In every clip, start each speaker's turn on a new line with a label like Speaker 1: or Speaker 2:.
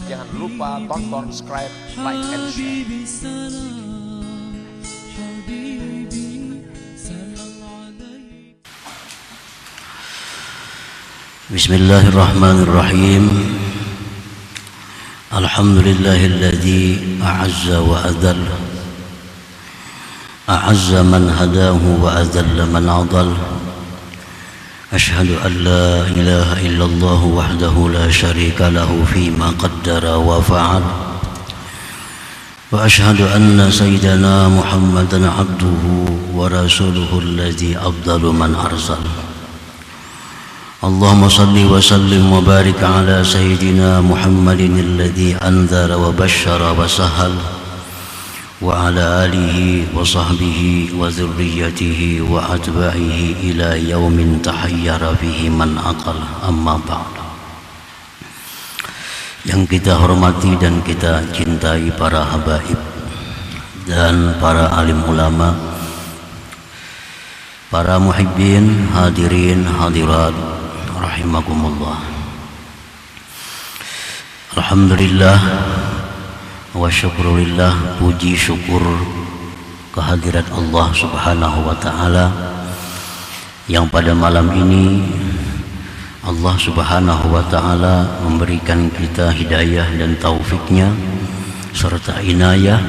Speaker 1: Jangan lupa tonton, subscribe, like, and share.
Speaker 2: Bismillahirrahmanirrahim. Alhamdulillahilladzi a'azza wa adalla, a'azza man hadahu wa adalla man adalla. Ashhadu an la ilaha illallah wahdahu la syarika lahu fima qaddara wa fa'ala. Wa ashhadu anna sayyidana Muhammadan abduhu wa rasuluhu alladzi afdalu man arsala. Allahumma salli wa sallim wa barik ala sayyidina Muhammadin alladzi anzara wa basyara wa sahal, wa ala alihi wa sahbihi wa dzurriyyatihi wa atba'ihi ila yaumin tahayyara fihi man aqal, amma ba'd. Yang kita hormati dan kita cintai para habaib dan para alim ulama, para muhibbin, hadirin, hadirat rahimakumullah. Alhamdulillah wa syukurillah, puji syukur kehadirat Allah subhanahu wa ta'ala yang pada malam ini Allah subhanahu wa ta'ala memberikan kita hidayah dan taufiknya serta inayah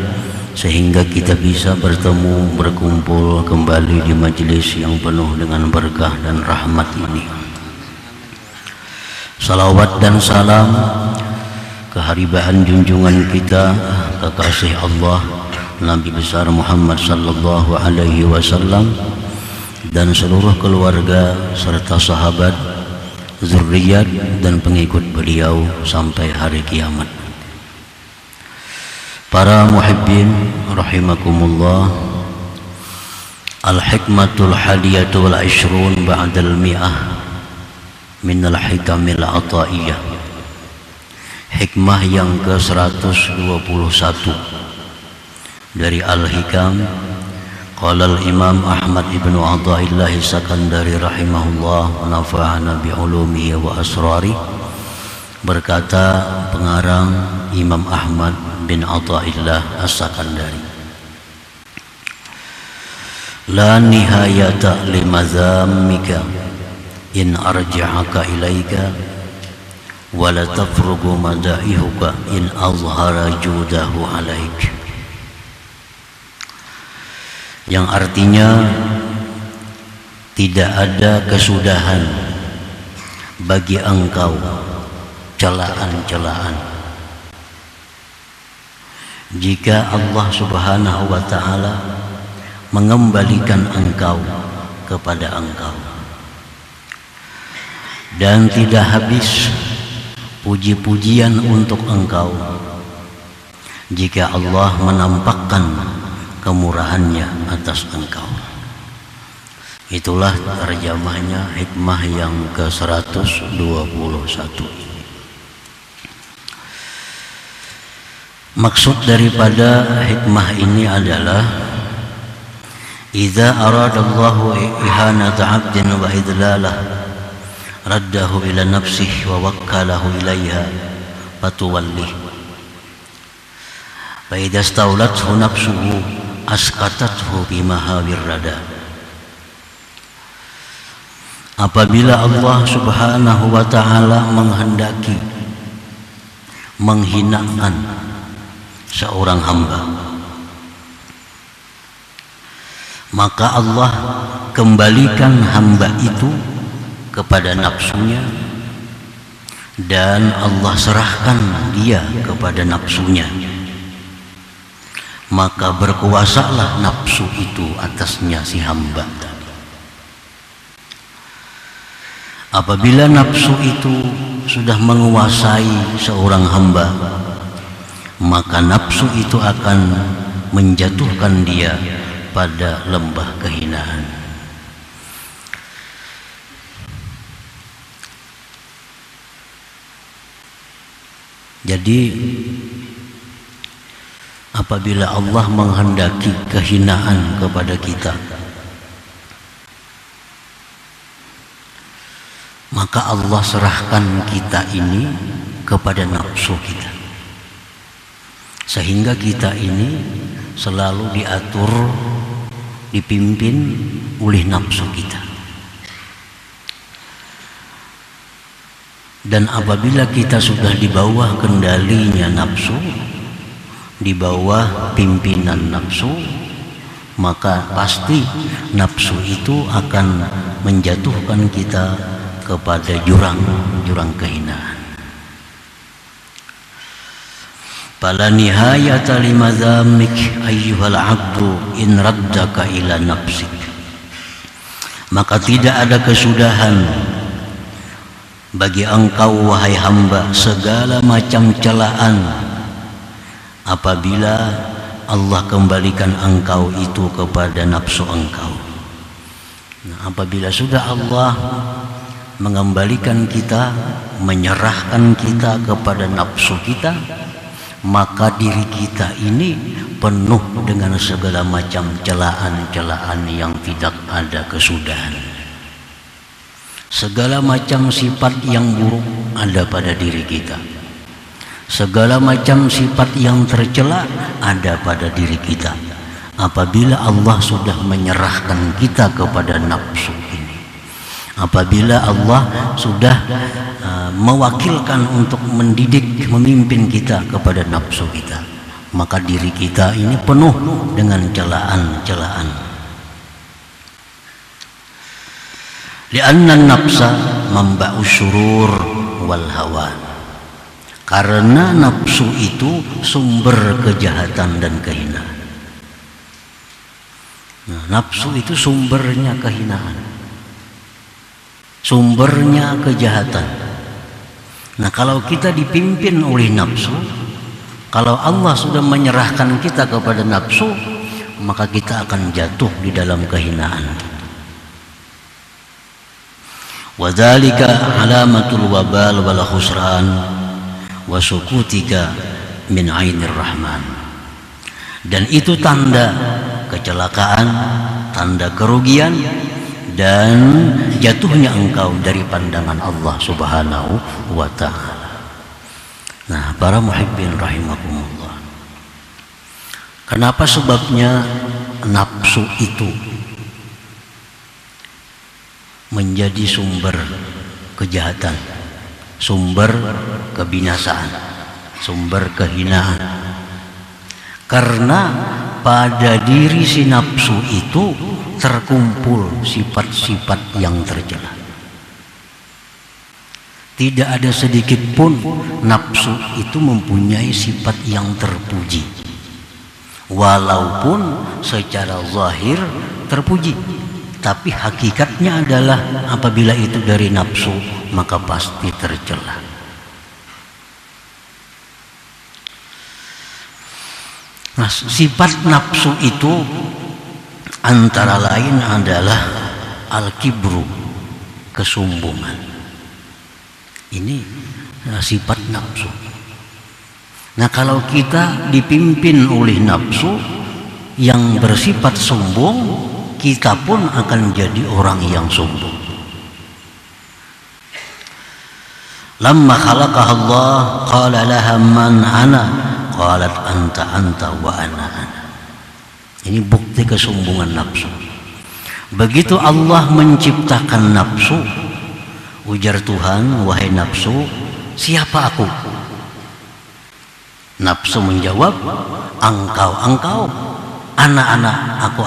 Speaker 2: sehingga kita bisa bertemu, berkumpul kembali di majelis yang penuh dengan berkah dan rahmat ini. Salawat dan salam keharibaan junjungan kita, kekasih Allah Nabi besar Muhammad sallallahu alaihi wasallam dan seluruh keluarga serta sahabat, zurriyat dan pengikut beliau sampai hari kiamat. Para muhibbin rahimakumullah, al-hikmatul hadiyatu wal 'ishrun ba'dal mi'ah minal hikamil ataiyah. Hikmah yang ke-121 dari Al-Hikam. Qala al-Imam Ahmad ibnu Athaillah Sakandari rahimahullah wa nafa'ana bi'ulumihi wa asrari. Berkata pengarang Imam Ahmad bin Athaillah As-Sakandari, la nihayata limazammika in arja'aka ilaika wala tafrugu madaihuka in azhara judahu alaik. Yang artinya tidak ada kesudahan bagi engkau celaan-celaan jika Allah subhanahu wa ta'ala mengembalikan engkau kepada engkau, dan tidak habis puji-pujian untuk engkau jika Allah menampakkan kemurahannya atas engkau. Itulah terjemahnya hikmah yang ke-121. Maksud daripada hikmah ini adalah idza aradallahu ihanata 'abdin wa idlalah raddahu ila nafsihi wa wakkalahu ilaiha fatuwallih, fa idza staulathu nafsuhu askatathu bimahawir rada. Apabila Allah subhanahu wa ta'ala menghendaki menghinakan seorang hamba, maka Allah kembalikan hamba itu kepada nafsunya dan Allah serahkan dia kepada nafsunya, maka berkuasalah nafsu itu atasnya si hamba. Apabila nafsu itu sudah menguasai seorang hamba, maka nafsu itu akan menjatuhkan dia pada lembah kehinaan. Jadi apabila Allah menghendaki kehinaan kepada kita, maka maka Allah serahkan kita ini kepada nafsu kita, sehingga kita ini selalu diatur, dipimpin oleh nafsu kita. Dan apabila kita sudah di bawah kendalinya nafsu, di bawah pimpinan nafsu, maka pasti nafsu itu akan menjatuhkan kita kepada jurang kehinaan. Fala nihayata limadhamik ayyuhal abdu in raddaka ila nafsik. Maka tidak ada kesudahan bagi engkau wahai hamba segala macam celaan apabila Allah kembalikan engkau itu kepada nafsu engkau. Nah, apabila sudah Allah mengembalikan kita, menyerahkan kita kepada nafsu kita, maka diri kita ini penuh dengan segala macam celaan-celaan yang tidak ada kesudahan. Segala macam sifat yang buruk ada pada diri kita. Segala macam sifat yang tercela ada pada diri kita. Apabila Allah sudah menyerahkan kita kepada nafsu ini, apabila Allah sudah mewakilkan untuk mendidik, memimpin kita kepada nafsu kita, maka diri kita ini penuh dengan celaan-celaan. Li'anna nafsa mamba'u syurur wal hawan. Karena nafsu itu sumber kejahatan dan kehinaan. Nah, nafsu itu sumbernya kehinaan, sumbernya kejahatan. Nah, kalau kita dipimpin oleh nafsu, kalau Allah sudah menyerahkan kita kepada nafsu, maka kita akan jatuh di dalam kehinaan. Wa dzalika alamatul wabal wal khusran wa sukutika min ainir rahman. Dan itu tanda kecelakaan, tanda kerugian dan jatuhnya engkau dari pandangan Allah Subhanahu wa ta'ala. Nah, para muhibbin rahimakumullah, kenapa sebabnya nafsu itu menjadi sumber kejahatan, sumber kebinasaan, sumber kehinaan? Karena pada diri si nafsu itu terkumpul sifat-sifat yang tercela. Tidak ada sedikit pun nafsu itu mempunyai sifat yang terpuji, walaupun secara zahir terpuji, tapi hakikatnya adalah apabila itu dari nafsu maka pasti tercela. Nah, sifat nafsu itu antara lain adalah al-kibru, kesombongan. Ini sifat nafsu. Nah, kalau kita dipimpin oleh nafsu yang bersifat sombong, kita pun akan jadi orang yang sombong. Lamma khalaqaha Allah qala laha man ana qalat anta wa ana. Ini bukti kesombongan nafsu. Begitu Allah menciptakan nafsu, ujar Tuhan, wahai nafsu, siapa aku? Nafsu menjawab, engkau, ana, aku.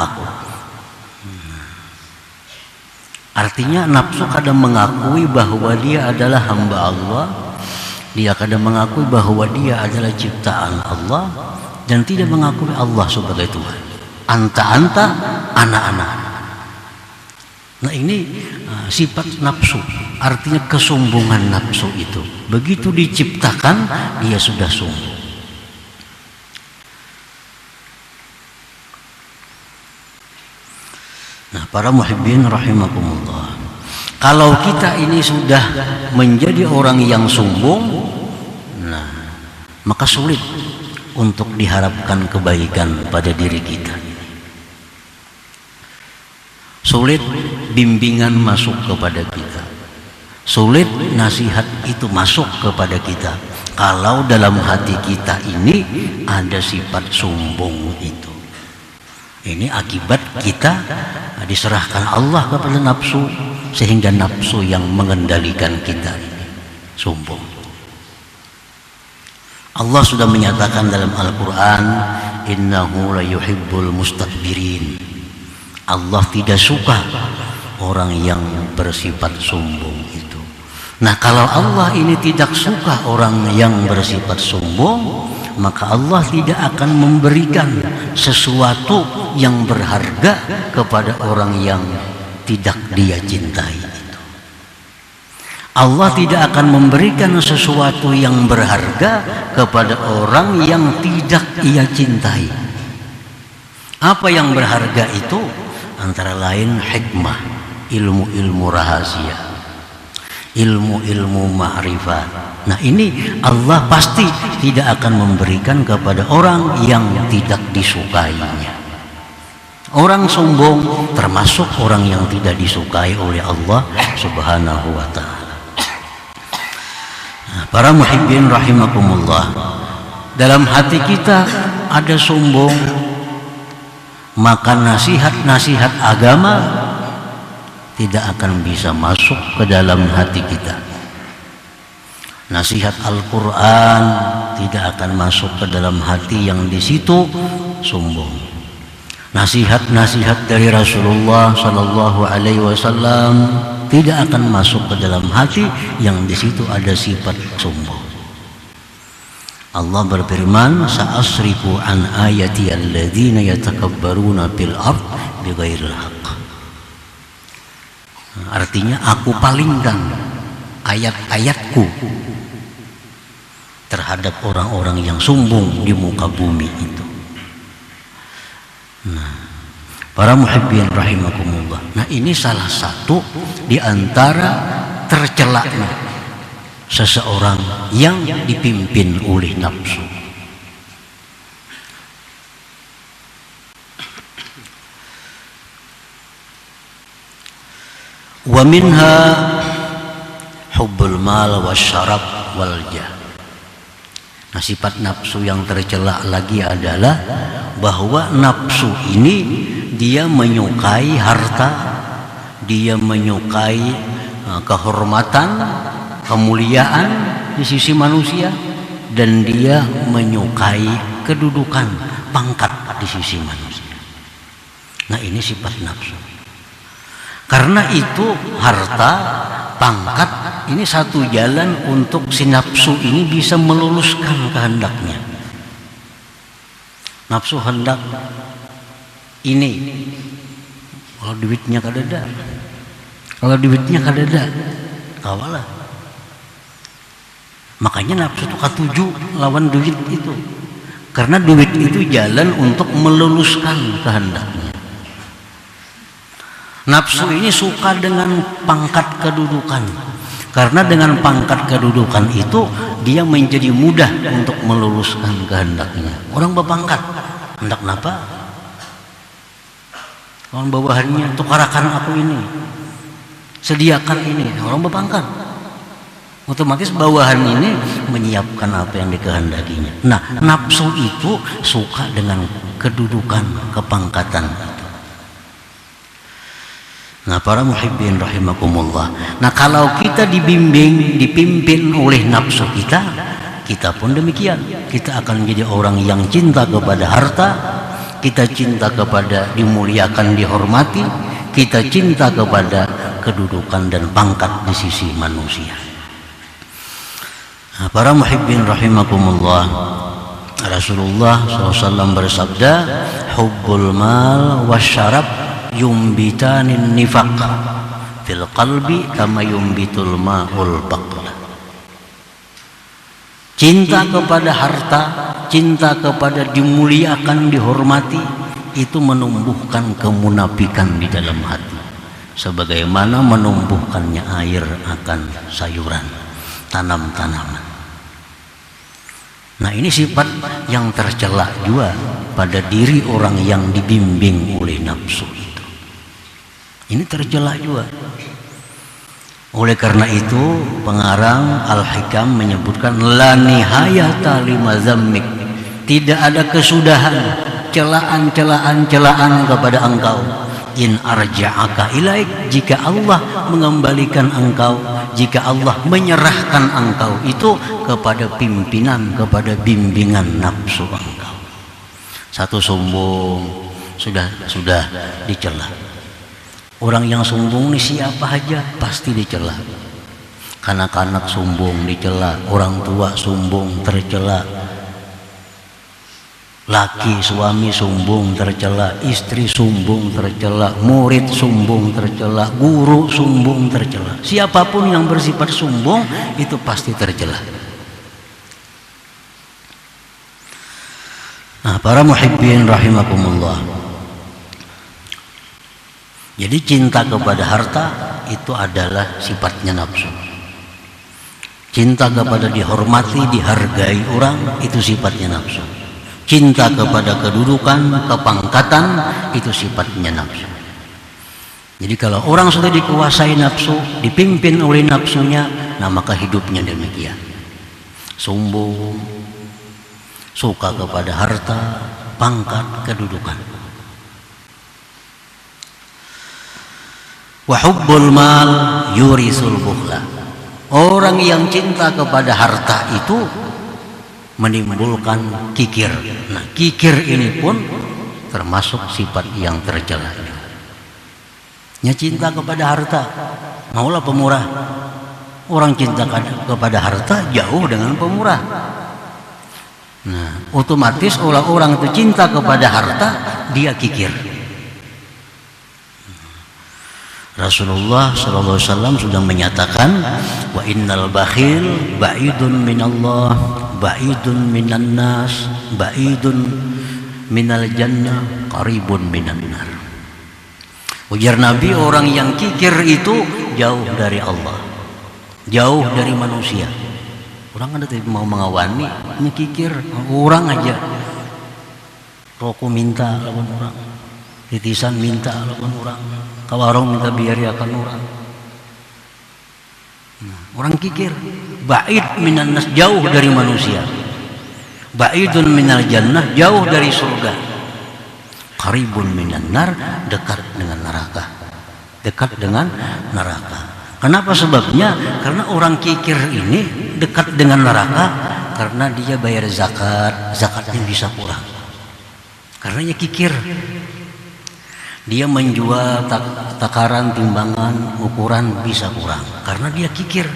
Speaker 2: Artinya nafsu kadang mengakui bahwa dia adalah hamba Allah, dia kadang mengakui bahwa dia adalah ciptaan Allah, dan tidak mengakui Allah sebagai Tuhan. Anta, ana. Nah, ini sifat nafsu, artinya kesombongan nafsu itu. Begitu diciptakan, dia sudah sombong. Nah, para muhibbin rahimakumullah, kalau kita ini sudah menjadi orang yang sombong, nah, maka sulit untuk diharapkan kebaikan pada diri kita. Sulit bimbingan masuk kepada kita. Sulit nasihat itu masuk kepada kita kalau dalam hati kita ini ada sifat sombong itu. Ini akibat kita diserahkan Allah kepada nafsu, sehingga nafsu yang mengendalikan kita ini sombong. Allah sudah menyatakan dalam Al-Quran, innahu la yuhibbul mustakbirin. Allah tidak suka orang yang bersifat sombong itu. Nah, kalau Allah ini tidak suka orang yang bersifat sombong, maka Allah tidak akan memberikan sesuatu yang berharga kepada orang yang tidak dia cintai itu. Allah tidak akan memberikan sesuatu yang berharga kepada orang yang tidak ia cintai. Apa yang berharga itu? Antara lain hikmah, ilmu-ilmu rahasia, ilmu-ilmu ma'rifat. Nah, ini Allah pasti tidak akan memberikan kepada orang yang tidak disukainya. Orang sombong termasuk orang yang tidak disukai oleh Allah Subhanahu wa ta'ala. Nah, para muhibbin rahimakumullah, dalam hati kita ada sombong, maka nasihat-nasihat agama tidak akan bisa masuk ke dalam hati kita. Nasihat Al-Quran tidak akan masuk ke dalam hati yang di situ sombong. Nasihat-nasihat dari Rasulullah Sallallahu Alaihi Wasallam tidak akan masuk ke dalam hati yang di situ ada sifat sombong. Allah berfirman, sa'asrifu an ayati alladzina yatakabbaruna fil ard bighairil haqq. Artinya, aku palingkan ayat-ayatku terhadap orang-orang yang sombong di muka bumi itu. Nah, para muhibbin rahimakumullah, nah ini salah satu di antara tercelaknya seseorang yang dipimpin oleh nafsu. Wa minha hubbul mal wasyarab wal jah. Nah, sifat nafsu yang tercela lagi adalah bahwa nafsu ini dia menyukai harta, dia menyukai kehormatan, kemuliaan di sisi manusia, dan dia menyukai kedudukan, pangkat di sisi manusia. Nah, ini sifat nafsu. Karena itu harta, pangkat ini satu jalan untuk si nafsu ini bisa meluluskan kehendaknya. Nafsu hendak ini, kalau duitnya kadada, kalau duitnya kadada, kawalah. Makanya nafsu itu katuju lawan duit itu, karena duit itu jalan untuk meluluskan kehendaknya. Nafsu ini suka dengan pangkat kedudukan, karena dengan pangkat kedudukan itu dia menjadi mudah untuk meluluskan kehendaknya. Orang berpangkat hendak napa? Orang bawahannya, tukarakan aku ini, sediakan ini. Orang berpangkat, otomatis bawahan ini menyiapkan apa yang dikehendakinya. Nah, nafsu itu suka dengan kedudukan, kepangkatan. Nah, para muhibbin rahimakumullah, nah kalau kita dipimpin oleh nafsu kita, kita pun demikian. Kita akan menjadi orang yang cinta kepada harta, kita cinta kepada dimuliakan, dihormati, kita cinta kepada kedudukan dan pangkat di sisi manusia. Nah, para muhibbin rahimakumullah, Rasulullah SAW bersabda, hubbul mal wasyarab yumbitanin nifaq fil qalbi kama yumbitul ma'ul baqla. Cinta kepada harta, cinta kepada dimuliakan, dihormati, itu menumbuhkan kemunafikan di dalam hati, sebagaimana menumbuhkannya air akan sayuran, tanam-tanaman. Nah, ini sifat yang tercela juga pada diri orang yang dibimbing oleh nafsu itu. Ini tercela juga. Oleh karena itu pengarang Al-Hikam menyebutkan la nihayata limazammik, tidak ada kesudahan celaan kepada engkau. In arja'aka ilaik, jika Allah mengembalikan engkau, jika Allah menyerahkan engkau itu kepada pimpinan, kepada bimbingan nafsu engkau. Satu sombong sudah dicela. Orang yang sombong ini siapa aja pasti dicela. Kanak-kanak sombong dicela, orang tua sombong tercela, laki suami sombong tercela, istri sombong tercela, murid sombong tercela, guru sombong tercela. Siapapun yang bersifat sombong itu pasti tercela. Nah, para muhibbin rahimakumullah, jadi cinta kepada harta itu adalah sifatnya nafsu. Cinta kepada dihormati, dihargai orang itu sifatnya nafsu. Cinta kepada kedudukan, kepangkatan itu sifatnya nafsu. Jadi kalau orang sudah dikuasai nafsu, dipimpin oleh nafsunya, nah maka hidupnya demikian. Sombong, suka kepada harta, pangkat, kedudukan. Wa hubbul mal yurisul bukhla. Orang yang cinta kepada harta itu menimbulkan kikir. Nah, kikir ini pun termasuk sifat yang tercela. Ya, cinta kepada harta, maulah pemurah. Orang cinta kepada harta jauh dengan pemurah. Nah, otomatis orang itu cinta kepada harta, dia kikir. Rasulullah SAW sudah menyatakan, wa innal bakhil ba'idun minallah, ba'idun minan nas, ba'idun minal jannah, qaribun minan nar. Ujar Nabi, orang yang kikir itu jauh dari Allah, jauh dari manusia. Orang ada mau mengawani, ini kikir, orang aja. Rokok minta lawan orang, titisan minta lawan orang, kawarong minta biari akan orang. Orang kikir, ba'id minan nas, jauh dari manusia, ba'idun minal jannah, jauh dari surga, qaribun minan nar, dekat dengan neraka, dekat dengan neraka. Kenapa sebabnya? Karena orang kikir ini dekat dengan neraka karena dia bayar zakat, zakatnya bisa kurang. Karenanya kikir. Dia menjual takaran, timbangan, ukuran bisa kurang karena dia kikir.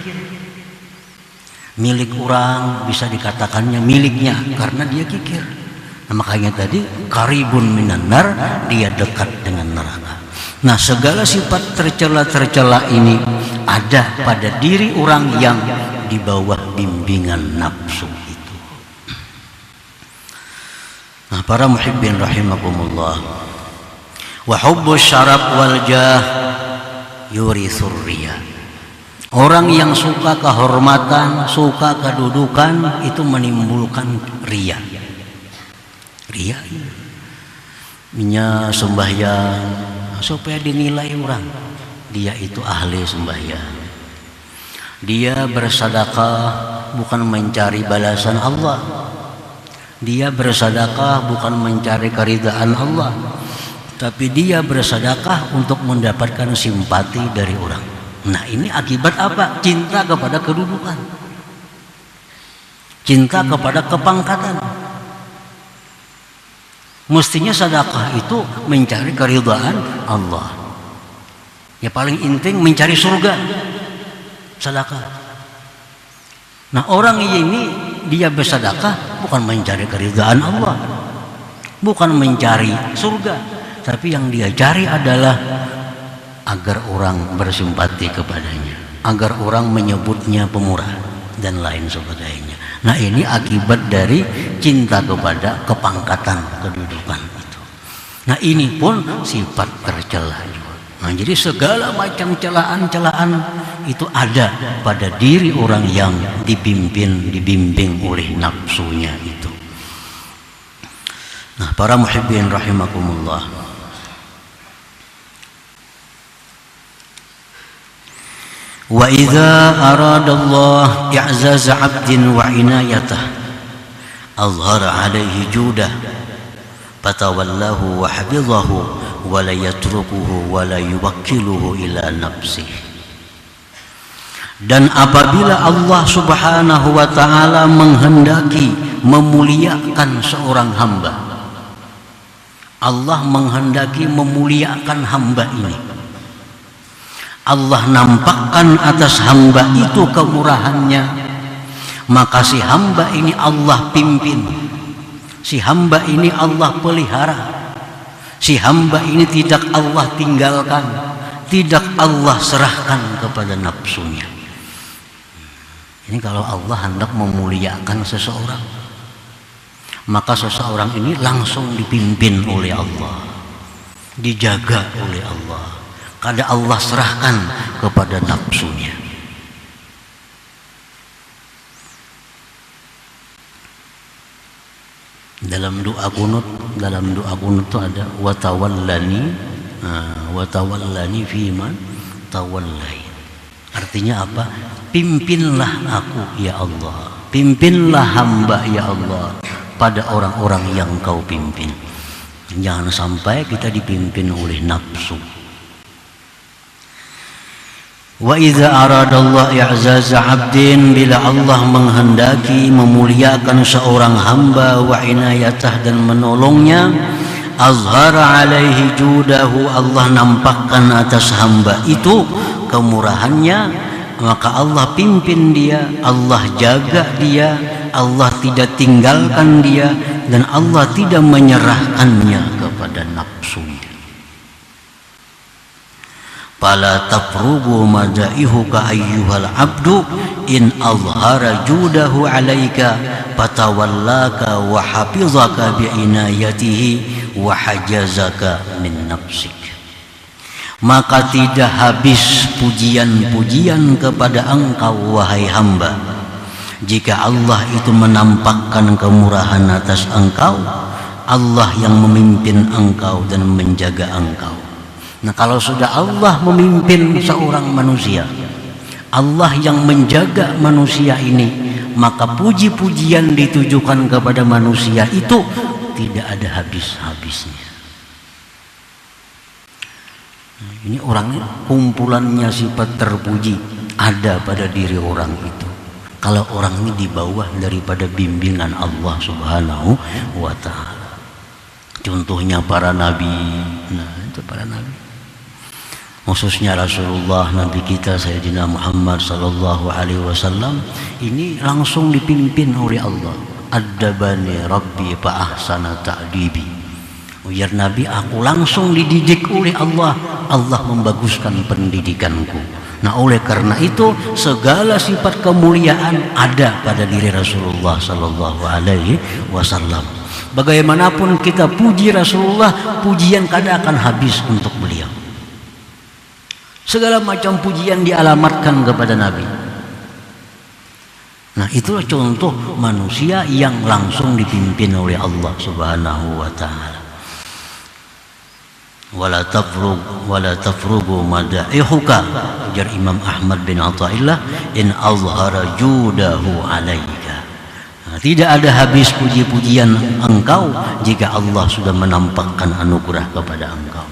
Speaker 2: Milik orang bisa dikatakannya miliknya karena dia kikir. Nah, makanya tadi qaribun minan nar, dia dekat dengan neraka. Nah, segala sifat tercela-tercela ini ada pada diri orang yang di bawah bimbingan nafsu itu. Nah, para muhibbin rahimakumullah, wa hubbus syaraf wal jah yurithur riya. Orang yang suka kehormatan, suka kedudukan itu menimbulkan riya. Riya, minyak sembahyang supaya dinilai orang, dia itu ahli sembahyang. Dia bersedekah bukan mencari balasan Allah. Dia bersedekah bukan mencari keridhaan Allah, tapi dia bersedekah untuk mendapatkan simpati dari orang. Nah, ini akibat apa? Cinta kepada kedudukan, cinta kepada kepangkatan. Mestinya sedekah itu mencari keridhaan Allah. Ya, paling inting mencari surga, sedekah. Nah, orang ini dia bersedekah bukan mencari keridhaan Allah, bukan mencari surga, tapi yang dia cari adalah agar orang bersimpati kepadanya, agar orang menyebutnya pemurah dan lain sebagainya. Nah, ini akibat dari cinta kepada kepangkatan, kedudukan itu. Nah, ini pun sifat tercela juga. Nah, jadi segala macam celaan-celaan itu ada pada diri orang yang dibimbing oleh nafsunya itu. Nah, para muhibbin rahimakumullah, Wa idza aradallah i'zaz 'abdin wa inayatah azhara 'alaihi judah fatawallahu wa hafizahu wa la yatrukuhu wa la yuwakkiluhu ila nafsihi. Dan apabila Allah Subhanahu wa ta'ala menghendaki memuliakan seorang hamba, Allah menghendaki memuliakan hamba ini, Allah nampakkan atas hamba itu kemurahannya, maka si hamba ini Allah pimpin, si hamba ini Allah pelihara, si hamba ini tidak Allah tinggalkan, tidak Allah serahkan kepada nafsunya. Ini kalau Allah hendak memuliakan seseorang, maka seseorang ini langsung dipimpin oleh Allah, dijaga oleh Allah, kada Allah serahkan kepada nafsunya. Dalam doa kunut itu ada watawallani fiman tawallai. Artinya apa? Pimpinlah aku ya Allah, pimpinlah hamba ya Allah pada orang-orang yang kau pimpin. Jangan sampai kita dipimpin oleh nafsu. Wa idza aradallah i'zaza 'abdin, bila Allah menghendaki memuliakan seorang hamba, wa inayatah, dan menolongnya, azhara 'alaihi judahu, Allah nampakkan atas hamba itu kemurahannya, maka Allah pimpin dia, Allah jaga dia, Allah tidak tinggalkan dia, dan Allah tidak menyerahkannya kepada nafsunya. Fala tafrugu madaihuka ayyuhal abdu in azhara judahu alaika fatawallaka wa hafizaka bi'inayatihi wa hajazaka min nafsik. Maka tidak habis pujian-pujian kepada engkau wahai hamba, jika Allah itu menampakkan kemurahan atas engkau, Allah yang memimpin engkau dan menjaga engkau. Nah, kalau sudah Allah memimpin seorang manusia, Allah yang menjaga manusia ini, maka puji-pujian ditujukan kepada manusia itu tidak ada habis-habisnya. Ini orang, kumpulannya sifat terpuji ada pada diri orang itu. Kalau orang ini di bawah daripada bimbingan Allah Subhanahu wa ta'ala. Contohnya para nabi. Nah, itu para nabi. Khususnya Rasulullah, Nabi kita Sayyidina Muhammad sallallahu alaihi wasallam, ini langsung dipimpin oleh Allah. Addabani Rabbi fa ahsana ta'dibi. Ujar Nabi, aku langsung dididik oleh Allah, Allah membaguskan pendidikanku. Nah, oleh karena itu segala sifat kemuliaan ada pada diri Rasulullah sallallahu alaihi wasallam. Bagaimanapun kita puji Rasulullah, pujian kada akan habis untuk beliau. Segala macam pujian dialamatkan kepada Nabi. Nah, itulah contoh manusia yang langsung dipimpin oleh Allah Subhanahu wa ta'ala. Wala tafrugu madaihuka, ujar Imam Ahmad bin Athaillah, in azhara judahu alaika. Nah, tidak ada habis puji-pujian engkau jika Allah sudah menampakkan anugerah kepada engkau.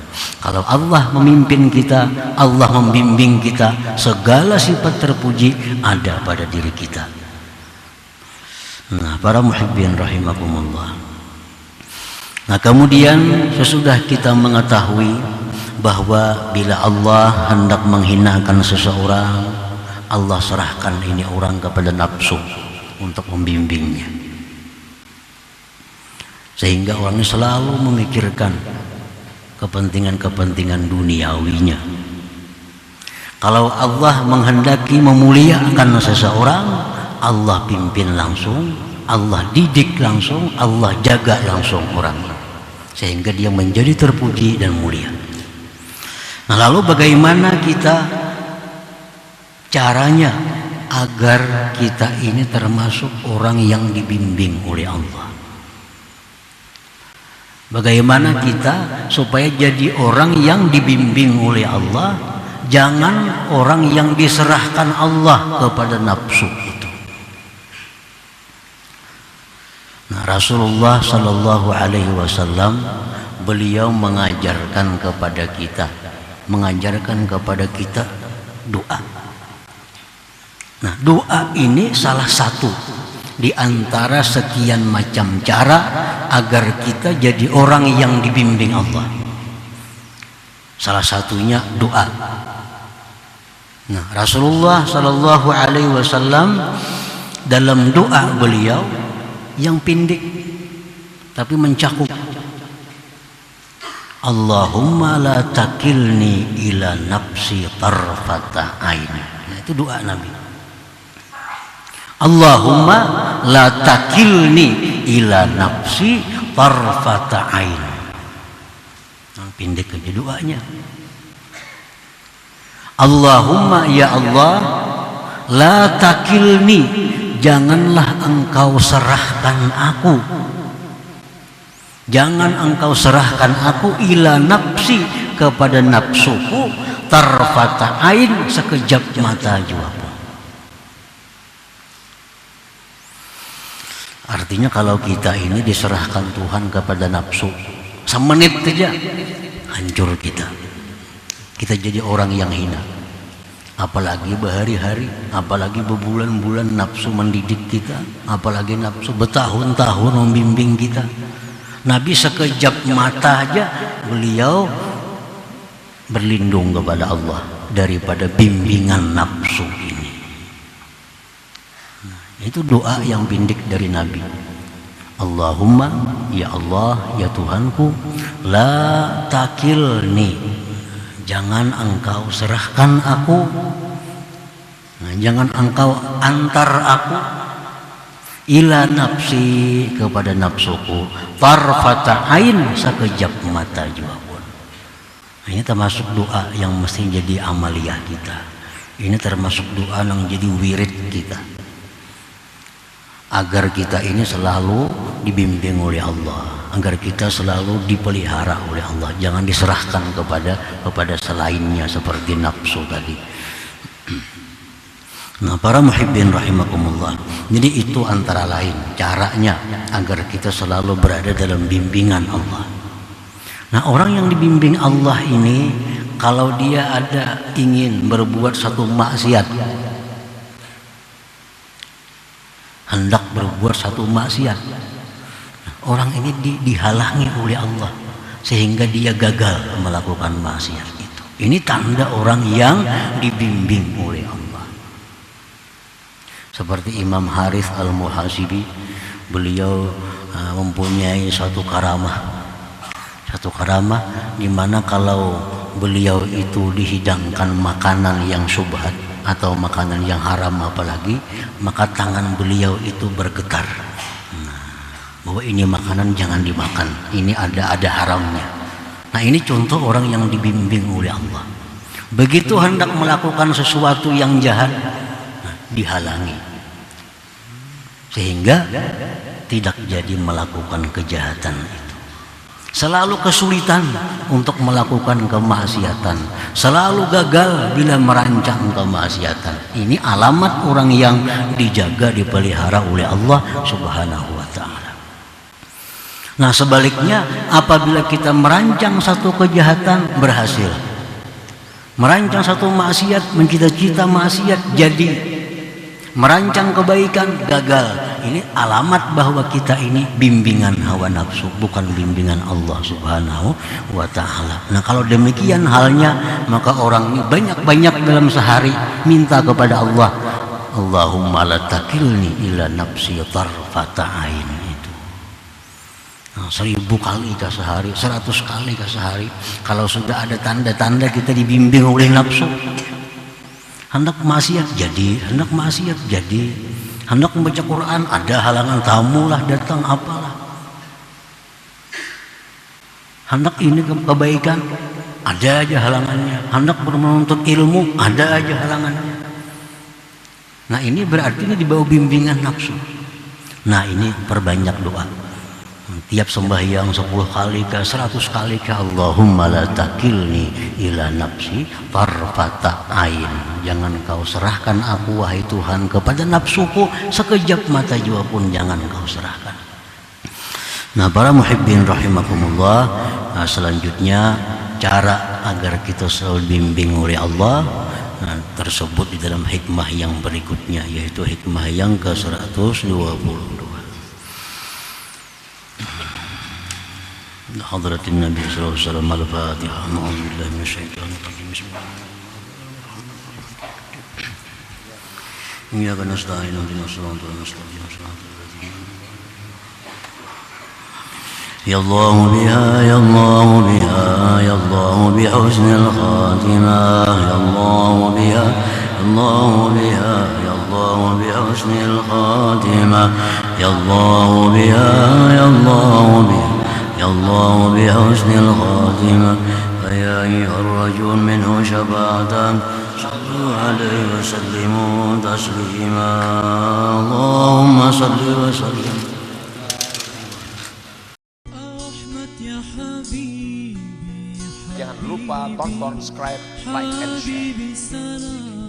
Speaker 2: Kalau Allah memimpin kita, Allah membimbing kita, segala sifat terpuji ada pada diri kita. Nah, para muhibbin rahimakumullah. Nah, kemudian sesudah kita mengetahui bahwa bila Allah hendak menghinakan seseorang, Allah serahkan ini orang kepada nafsu untuk membimbingnya, sehingga orang ini selalu memikirkan kepentingan-kepentingan duniawinya. Kalau Allah menghendaki memuliakan seseorang, Allah pimpin langsung, Allah didik langsung, Allah jaga langsung orang, sehingga dia menjadi terpuji dan mulia. Nah, lalu bagaimana kita caranya agar kita ini termasuk orang yang dibimbing oleh Allah? Bagaimana kita supaya jadi orang yang dibimbing oleh Allah, Jangan orang yang diserahkan Allah kepada nafsu itu. Nah, Rasulullah Shallallahu Alaihi Wasallam beliau mengajarkan kepada kita doa. Nah, doa ini salah satu di antara sekian macam cara agar kita jadi orang yang dibimbing Allah. Salah satunya doa. Nah, Rasulullah Shallallahu Alaihi Wasallam dalam doa beliau yang pendek tapi mencakup, Allahumma la takilni ila nafsi tarfata ain. Nah, itu doa Nabi. Allahumma la takilni ila nafsi tarfata ain. Nah, pendek aja doanya. Allahumma ya Allah, la takilni, janganlah engkau serahkan aku. Jangan engkau serahkan aku ila nafsi, kepada nafsuku, tarfata ain, sekejap mata jua pun. Artinya kalau kita ini diserahkan Tuhan kepada nafsu, semenit saja hancur kita. Kita jadi orang yang hina. Apalagi berhari-hari, apalagi berbulan-bulan nafsu mendidik kita, apalagi nafsu bertahun-tahun membimbing kita. Nabi sekejap mata aja beliau berlindung kepada Allah daripada bimbingan nafsu ini. Nah, itu doa yang pendek dari Nabi. Allahumma ya Allah ya Tuhanku, la takilni, jangan engkau serahkan aku, nah, jangan engkau antar aku ila nafsi, kepada nafsuku, tarfata ain, sekejap mata jua pun. Nah, ini termasuk doa yang mesti jadi amaliyah kita. Ini termasuk doa yang jadi wirid kita, agar kita ini selalu dibimbing oleh Allah, agar kita selalu dipelihara oleh Allah, jangan diserahkan kepada selainnya seperti nafsu tadi. Nah, para muhibbin rahimakumullah, jadi itu antara lain caranya agar kita selalu berada dalam bimbingan Allah. Nah, orang yang dibimbing Allah ini, kalau dia ada ingin berbuat satu maksiat, hendak berbuat satu maksiat, orang ini dihalangi oleh Allah sehingga dia gagal melakukan maksiat itu. Ini tanda orang yang dibimbing oleh Allah. Seperti Imam Harith Al-Muhasibi, beliau mempunyai satu karamah di mana kalau beliau itu dihidangkan makanan yang syubhat atau makanan yang haram apalagi, maka tangan beliau itu bergetar. Nah, bahwa ini makanan jangan dimakan, ini ada haramnya. Nah, ini contoh orang yang dibimbing oleh Allah. Begitu hendak melakukan sesuatu yang jahat, dihalangi sehingga tidak jadi melakukan kejahatan itu. Selalu kesulitan untuk melakukan kemaksiatan, selalu gagal bila merancang kemaksiatan. Ini alamat orang yang dijaga, dipelihara oleh Allah Subhanahu wa ta'ala. Nah, sebaliknya apabila kita merancang satu kejahatan, berhasil. Merancang satu maksiat, mencita-cita maksiat, jadi. Merancang kebaikan, gagal. Ini alamat bahwa kita ini bimbingan hawa nafsu, bukan bimbingan Allah Subhanahu wa ta'ala. Nah, kalau demikian halnya, maka orang ini banyak-banyak dalam sehari minta kepada Allah, Allahumma la takilni ila nafsi tarfata ain. Itu 1000 kali ke sehari, 100 kali ke sehari. Kalau sudah ada tanda-tanda kita dibimbing oleh nafsu, hendak maksiat jadi, hendak maksiat jadi, hendak membaca Quran ada halangan, tamu lah datang apalah, hendak ini kebaikan ada aja halangannya, hendak menuntut ilmu ada aja halangannya. Nah, ini berarti ini di bawah bimbingan nafsu. Nah, ini perbanyak doa, tiap sembahyang 10 kali ke 100 kali ke Allahumma la takilni ila nafsi tarfata ain, jangan kau serahkan aku wahai Tuhan kepada nafsuku sekejap mata jua pun jangan kau serahkan. Nah, para muhibbin rahimakumullah, selanjutnya cara agar kita selalu bimbing oleh Allah tersebut di dalam hikmah yang berikutnya, yaitu hikmah yang ke-122. حضرة النبي صلى الله عليه وسلم الفاتحة. أعوذ بالله من الشيطان الرجيم. بسم الله الرحمن الرحيم. إياك نستعين اهدنا الصراط المستقيم صراط الذين يا الله بها يا الله بها يا الله بحسن الخاتمة يا الله بها يا الله بها يا الله بحسن الخاتمة يا الله بها يا الله بها يا الله بحسن الخاتمة فيا أيها الرجل منه شفاعة صلوا عليه وسلموا تسليما اللهم صل وسلم.
Speaker 1: Jangan lupa tonton, subscribe, like, and share.